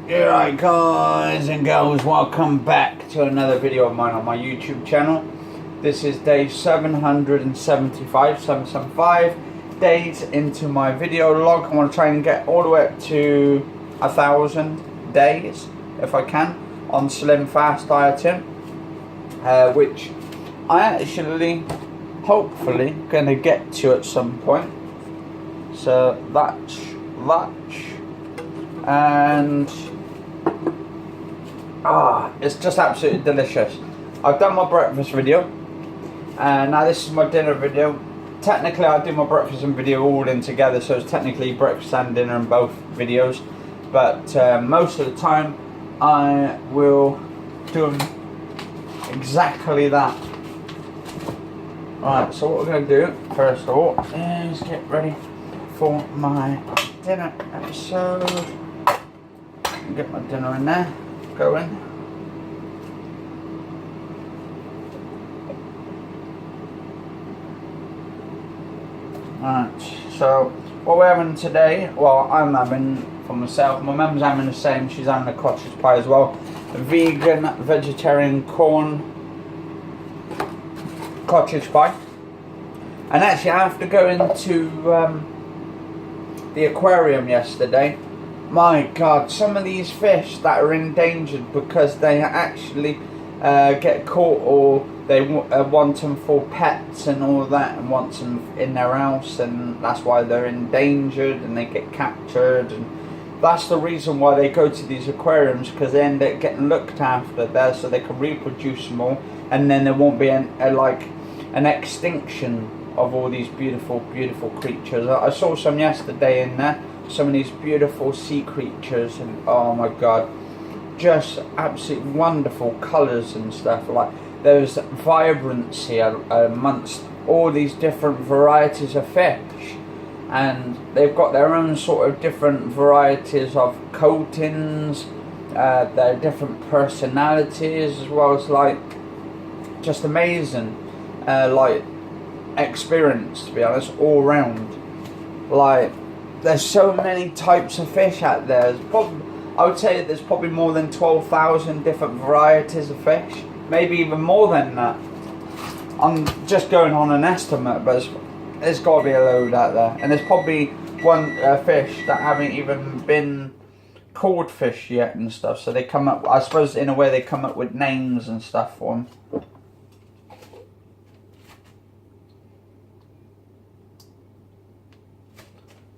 Alright guys and girls, welcome back to another video of mine on my YouTube channel. This is day 775 days into my video log. I want to try and get all the way up to 1,000 days if I can on Slimfast dieting, which I actually hopefully going to get to at some point. So that's and it's just absolutely delicious. I've done my breakfast video and now this is my dinner video. Technically I do my breakfast and video all in together, so it's technically breakfast and dinner in both videos, but most of the time I will do them exactly that. Right, so what we're going to do first of all is get ready for my dinner episode. Get my dinner in there, going. Right, so what we're having today, well, I'm having for myself, my mum's having the same, she's having a cottage pie as well. A vegan, vegetarian corn cottage pie. And actually after going to the aquarium yesterday, my god, some of these fish that are endangered because they actually get caught, or they want them for pets and all that, and want them in their house, and that's why they're endangered and they get captured, and that's the reason why they go to these aquariums, because they end up getting looked after there so they can reproduce more, and then there won't be an extinction of all these beautiful creatures. I saw some yesterday in there, some of these beautiful sea creatures, and oh my god, just absolutely wonderful colours and stuff. Like there's vibrancy amongst all these different varieties of fish, and they've got their own sort of different varieties of coatings, their different personalities as well. As like just amazing like experience, to be honest, all round. Like there's so many types of fish out there. I would say there's probably more than 12,000 different varieties of fish, maybe even more than that. I'm just going on an estimate, but there's got to be a load out there, and there's probably one fish that haven't even been called fish yet and stuff, so they come up, I suppose in a way they come up with names and stuff for them.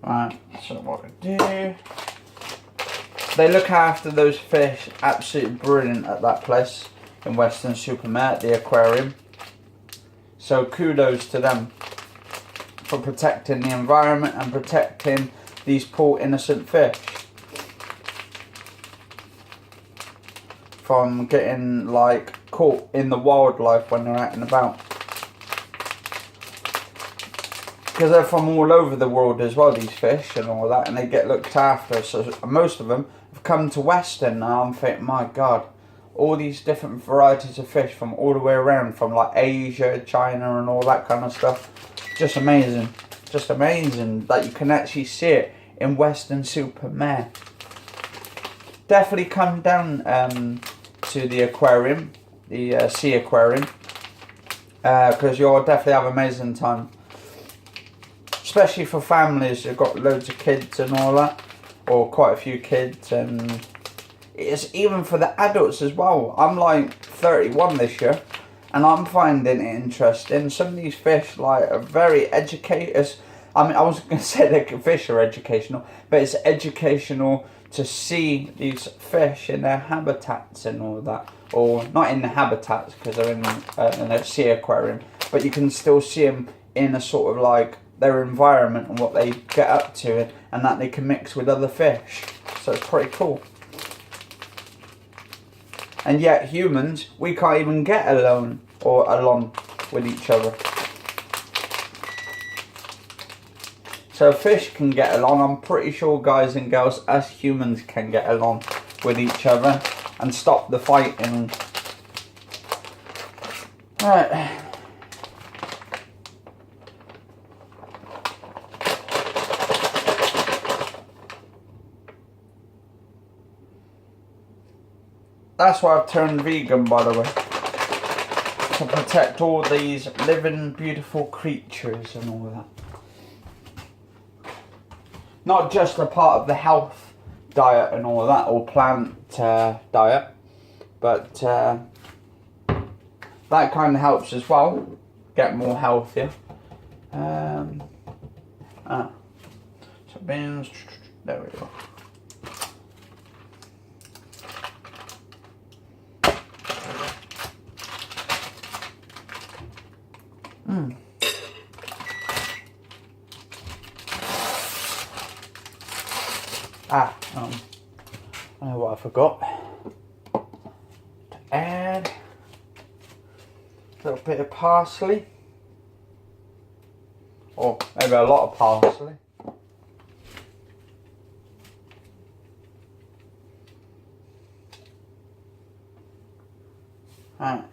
Right, so what we do, they look after those fish absolutely brilliant at that place in Weston-super-Mare at the aquarium. So kudos to them for protecting the environment and protecting these poor innocent fish from getting like caught in the wildlife when they're out and about. Because they're from all over the world as well, these fish and all that, and they get looked after. So most of them have come to Western now. I'm thinking, my god, all these different varieties of fish from all the way around, from like Asia, China and all that kind of stuff. Just amazing that you can actually see it in Weston-super-Mare. Definitely come down to the aquarium, the sea aquarium, because you'll definitely have an amazing time. Especially for families who've got loads of kids and all that, or quite a few kids, and it's even for the adults as well. I'm like 31 this year, and I'm finding it interesting. Some of these fish like are very educated. I mean, I was going to say that fish are educational, but it's educational to see these fish in their habitats and all that, or not in the habitats because they're in a sea aquarium, but you can still see them in a sort of like their environment and what they get up to, and that they can mix with other fish. So it's pretty cool. And yet humans, we can't even get along with each other. So fish can get along. I'm pretty sure, guys and girls, us humans can get along with each other and stop the fighting. Right. that's why I've turned vegan, by the way. To protect all these living, beautiful creatures and all that. Not just a part of the health diet and all that, or plant diet, but that kind of helps as well, get more healthier. So beans, there we go. I know what I forgot. To add a little bit of parsley, or maybe a lot of parsley. Right.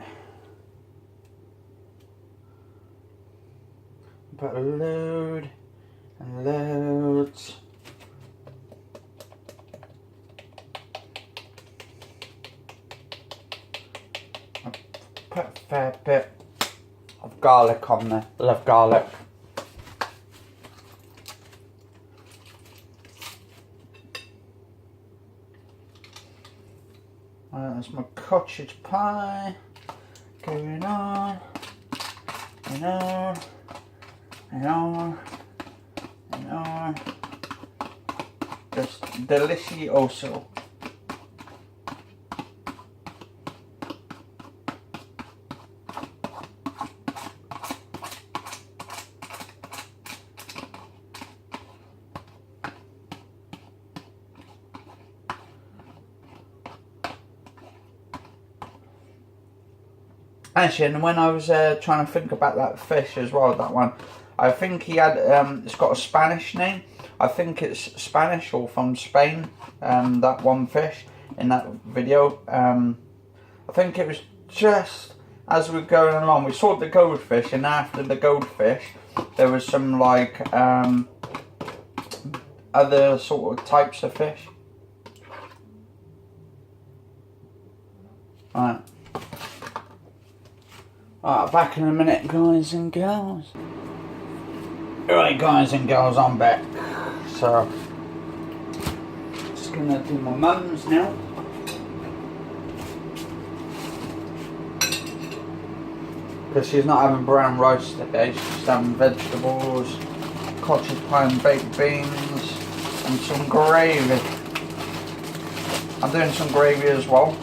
Put a load and loads. Put a fair bit of garlic on there. Love garlic. There's my cottage pie going on and on and on and on. Just delicioso. Actually, and when I was trying to think about that fish as well, that one, I think he had, it's got a Spanish name. I think it's Spanish or from Spain, that one fish in that video. I think it was just as we were going along, we saw the goldfish, and after the goldfish, there was some like other sort of types of fish. Alright. Alright, back in a minute, guys and girls. Alright, guys and girls, I'm back. So, just gonna do my mums now. Because she's not having brown rice today, she's just having vegetables, cottage pie and baked beans, and some gravy. I'm doing some gravy as well.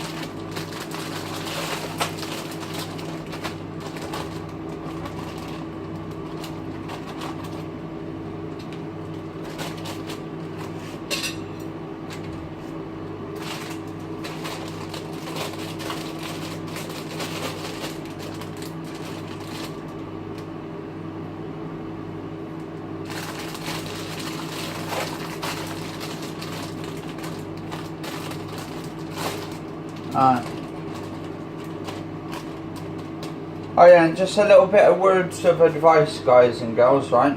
Oh yeah, and just a little bit of words of advice, guys and girls, right?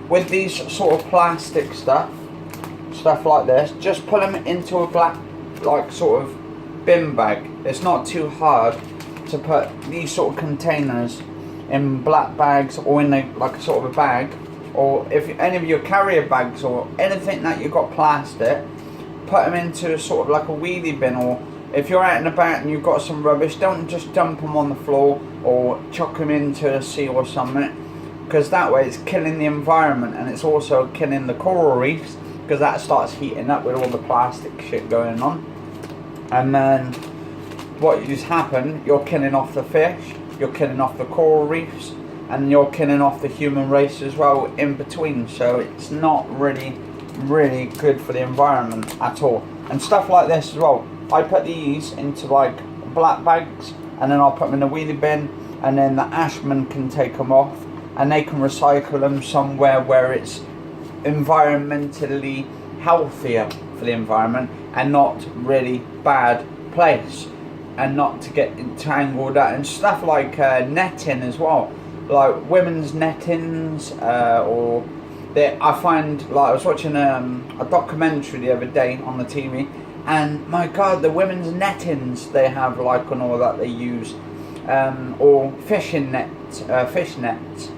With these sort of plastic stuff like this, just put them into a black, like sort of bin bag. It's not too hard to put these sort of containers in black bags or in like a sort of a bag, or if any of your carrier bags or anything that you've got plastic, put them into sort of like a wheelie bin, or if you're out and about and you've got some rubbish, don't just dump them on the floor or chuck them into the sea or something, because that way it's killing the environment, and it's also killing the coral reefs, because that starts heating up with all the plastic shit going on. And then what just happened, you're killing off the fish, you're killing off the coral reefs, and you're killing off the human race as well in between. So it's not really good for the environment at all. And stuff like this as well, I put these into like black bags, and then I'll put them in a wheelie bin, and then the ashman can take them off and they can recycle them somewhere where it's environmentally healthier for the environment and not really bad place, and not to get entangled up. And stuff like netting as well, like women's nettings, or I find, like, I was watching a documentary the other day on the TV, and my God, the women's nettings they have, like, and all that they use, or fishing nets, fish nets,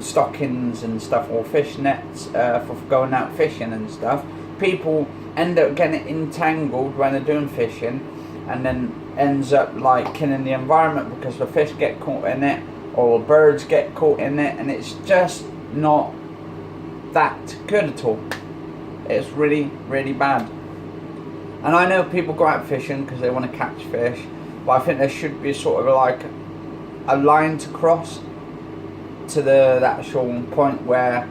stockings and stuff, or fish nets for going out fishing and stuff. People end up getting entangled when they're doing fishing, and then ends up like killing the environment because the fish get caught in it, or birds get caught in it, and it's just not that good at all. It's really, really bad. And I know people go out fishing because they want to catch fish, but I think there should be sort of like a line to cross to the actual point where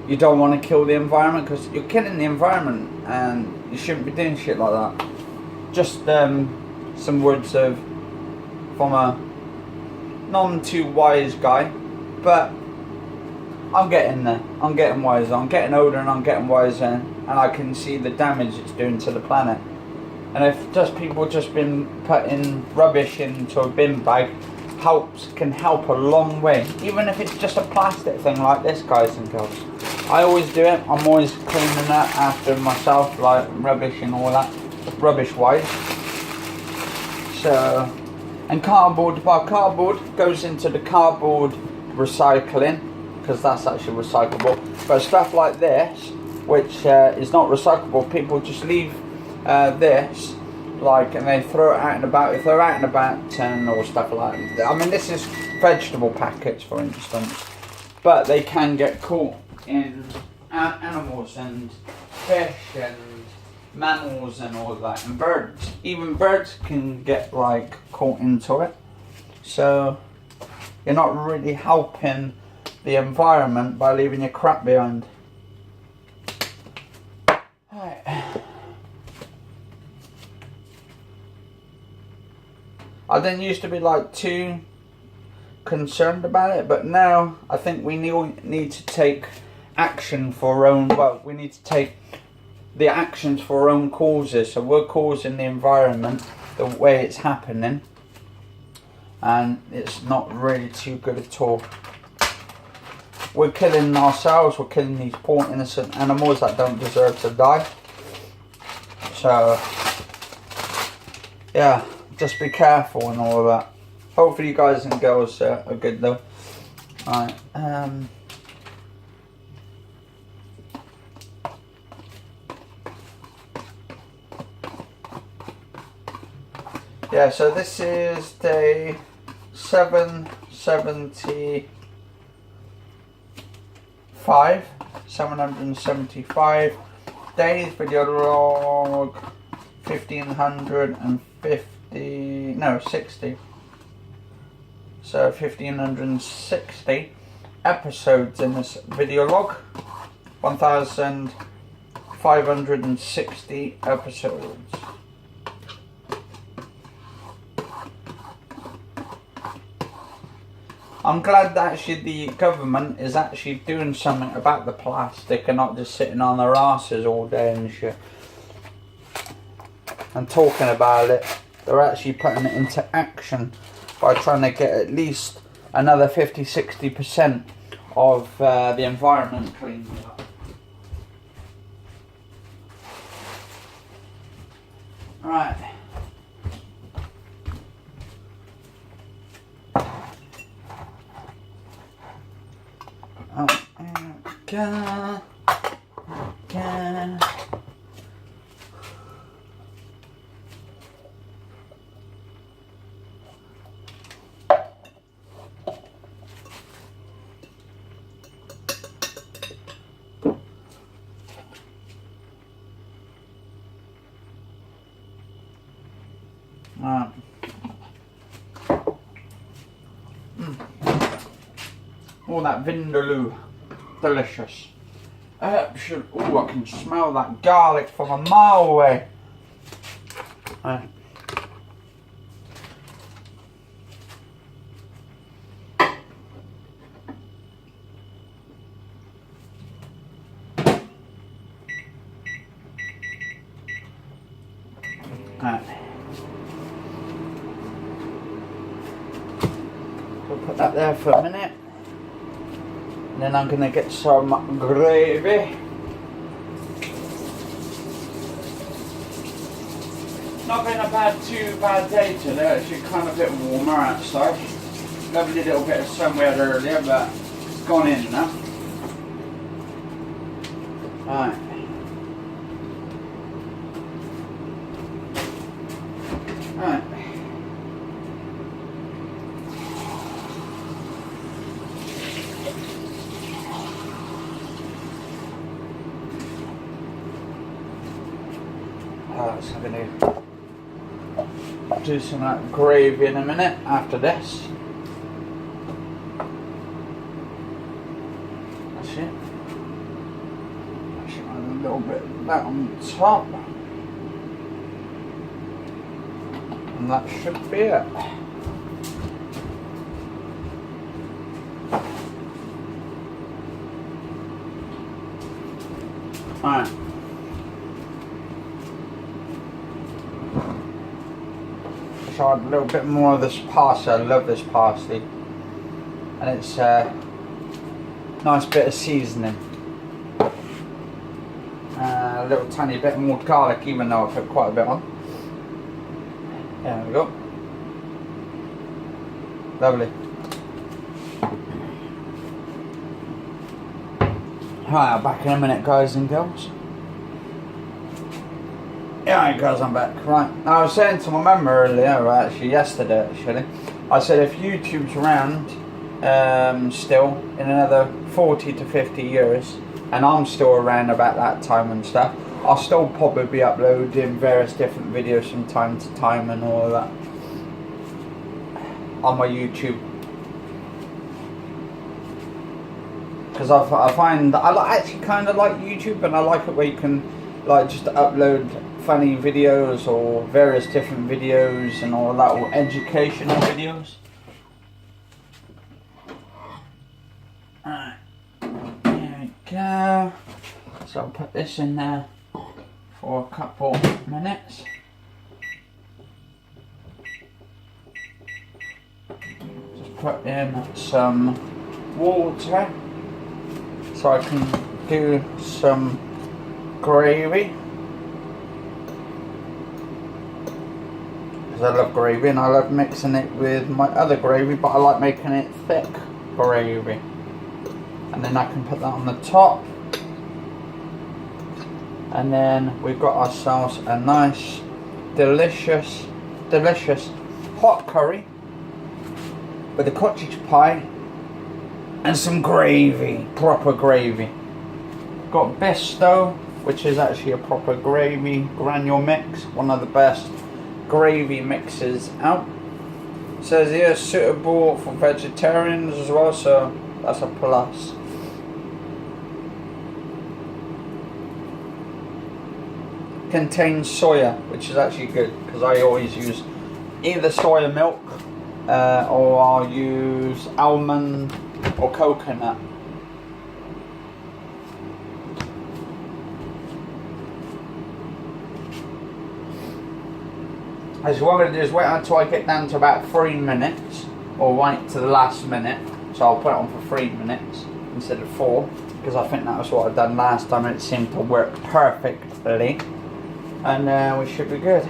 you don't want to kill the environment, because you're killing the environment and you shouldn't be doing shit like that. Just some words from a none too wise guy, but I'm getting there. I'm getting wiser. I'm getting older and I'm getting wiser, and I can see the damage it's doing to the planet. And if just people just been putting rubbish into a bin bag can help a long way, even if it's just a plastic thing like this, guys and girls. I always do it. I'm always cleaning that after myself, like rubbish and all that, rubbish wise. So, and cardboard, well, cardboard goes into the cardboard recycling, because that's actually recyclable. But stuff like this, which is not recyclable, people just leave this, like, and they throw it out and about. If they're out and about or stuff like that. I mean, this is vegetable packets, for instance, but they can get caught in animals and fish and mammals and all that, and birds. Even birds can get like caught into it. So you're not really helping the environment by leaving your crap behind. Right. I didn't used to be like too concerned about it, but now I think we need to take action for our own, well, we need to take the actions for our own causes. So we're causing the environment the way it's happening, and it's not really too good at all. We're killing ourselves, we're killing these poor innocent animals that don't deserve to die. So yeah, just be careful and all of that. Hopefully you guys and girls are good though. Alright, yeah, so this is day 775 days, video log 60. So 1560 episodes in this video log. 1560 episodes. I'm glad that actually the government is actually doing something about the plastic and not just sitting on their asses all day and shit and talking about it. They're actually putting it into action by trying to get at least another 50-60% of the environment cleaned up. Right. Oh, that vindaloo, delicious. Oh, I can smell that garlic from a mile away. We'll put that there for a minute. And then I'm gonna get some gravy. Not been too bad day today, actually kind of a bit warmer outside. Lovely little bit of sun we had earlier, but it's gone in now. Right. Right. So I'm going to do some of that gravy in a minute after this. That's it. Actually, add a little bit of that on top. And that should be it. Alright. So add a little bit more of this parsley. I love this parsley. And it's a nice bit of seasoning. A little tiny bit more garlic, even though I put quite a bit on. There we go. Lovely. Hi, I'm back in a minute, guys and girls. Yeah, guys, I'm back. Right, I was saying to my mum earlier, actually yesterday, I said if YouTube's around still in another 40 to 50 years, and I'm still around about that time and stuff, I'll still probably be uploading various different videos from time to time and all of that on my YouTube. Because I find that I actually kind of like YouTube, and I like it where you can like just upload funny videos or various different videos and all of that, or educational videos. Alright, there we go. So I'll put this in there for a couple minutes. Just put in some water so I can do some gravy. Because I love gravy and I love mixing it with my other gravy, but I like making it thick gravy. And then I can put that on the top. And then we've got ourselves a nice, delicious hot curry with a cottage pie and some gravy, proper gravy. Got Bisto, which is actually a proper gravy granule mix, one of the best gravy mixes out. It says here suitable for vegetarians as well, so that's a plus. Contains soya, which is actually good because I always use either soya milk or I'll use almond or coconut. As what I'm going to do is wait until I get down to about 3 minutes, or wait to the last minute, so I'll put it on for 3 minutes instead of 4, because I think that was what I done last time and it seemed to work perfectly. And we should be good.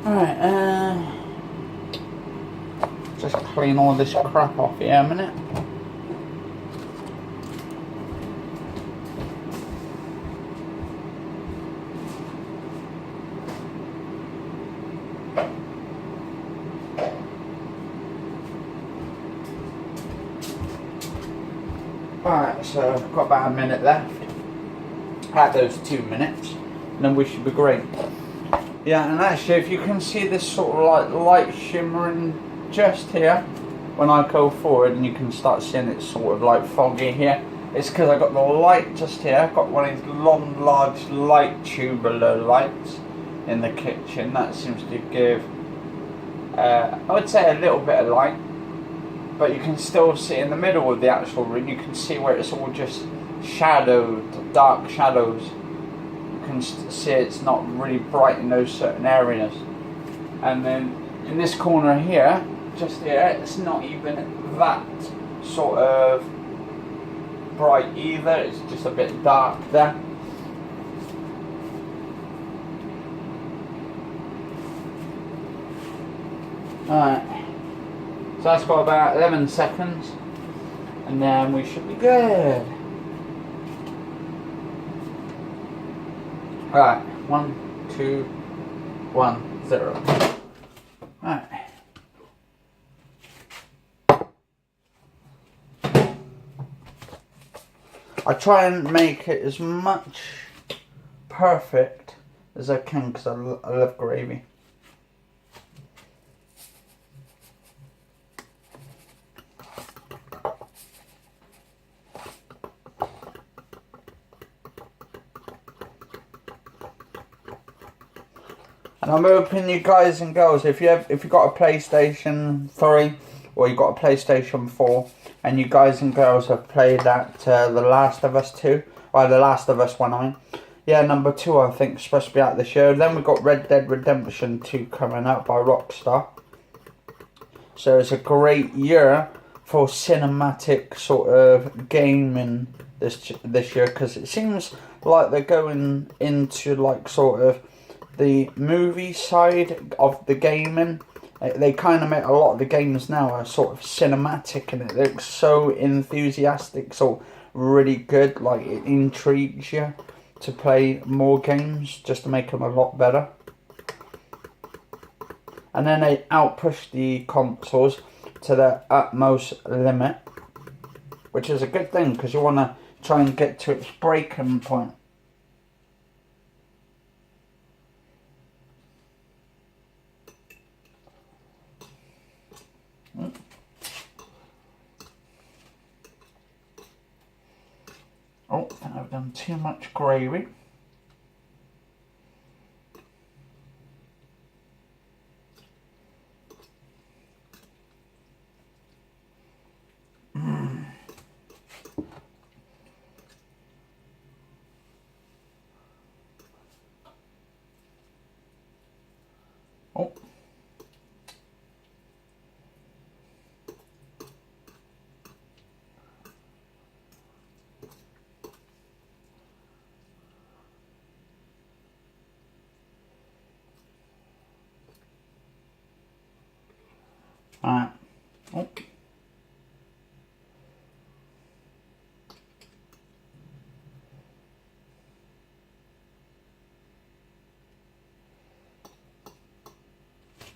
Alright, just clean all this crap off here a minute. Alright, so I've got about a minute left. At those 2 minutes, and then we should be great. Yeah, and actually, if you can see this sort of like light shimmering just here, when I go forward, and you can start seeing it sort of like foggy here, it's because I got the light just here. I've got one of these long, large light tubular lights in the kitchen. That seems to give, I would say, a little bit of light. But you can still see in the middle of the actual room, you can see where it's all just shadowed, dark shadows. You can see it's not really bright in those certain areas. And then in this corner here, just here, it's not even that sort of bright either, it's just a bit dark there. Alright, so that's got about 11 seconds and then we should be good. Alright, 1, 2, 1, 0. Alright. I try and make it as much perfect as I can because I love gravy. And I'm hoping you guys and girls, if you've got a PlayStation 3 or you've got a PlayStation 4 and you guys and girls have played that The Last of Us 2, or The Last of Us 1, yeah, number 2 I think is supposed to be out this year. Then we've got Red Dead Redemption 2 coming out by Rockstar. So it's a great year for cinematic sort of gaming this year, because it seems like they're going into like sort of the movie side of the gaming. They kind of make a lot of the games now are sort of cinematic and it looks so enthusiastic, so really good, like it intrigues you to play more games just to make them a lot better. And then they outpush the consoles to their utmost limit, which is a good thing because you want to try and get to its breaking point. Oh, I think I've done too much gravy. Oh. Alright. Oh.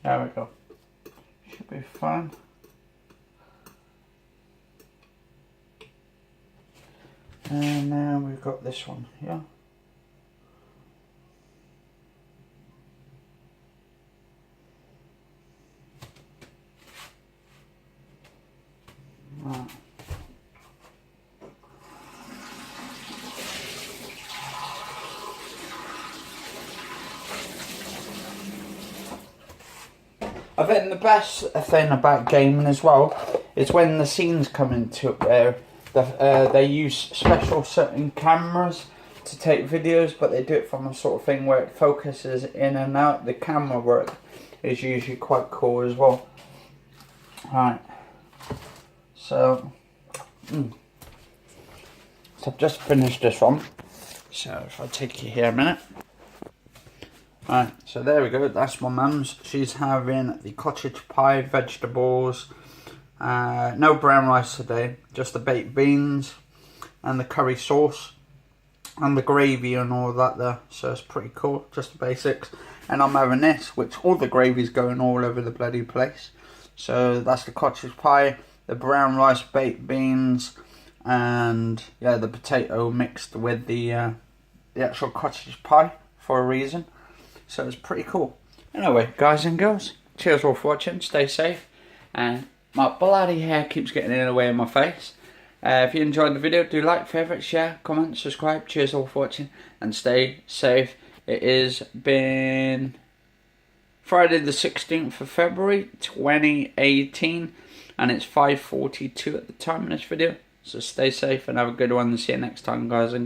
There we go. Should be fine. And now we've got this one here. Right. I think the best thing about gaming as well is when the scenes come into it, they use special certain cameras to take videos, but they do it from a sort of thing where it focuses in and out. The camera work is usually quite cool as well. Alright, so I've just finished this one, so if I take you here a minute. Alright, so there we go, that's my mum's. She's having the cottage pie, vegetables, no brown rice today, just the baked beans and the curry sauce and the gravy and all that there, so it's pretty cool, just the basics. And I'm having this, which all the gravy's going all over the bloody place. So that's the cottage pie, the brown rice, baked beans, and yeah, the potato mixed with the actual cottage pie for a reason. So it's pretty cool. Anyway, guys and girls, cheers all for watching, stay safe, and my bloody hair keeps getting in the way of my face. If you enjoyed the video, do like, favourite, share, comment, subscribe. Cheers all for watching, and stay safe. It has been Friday the 16th of February 2018, and it's 5:42 at the time in this video. So stay safe and have a good one, and see you next time, guys and girls.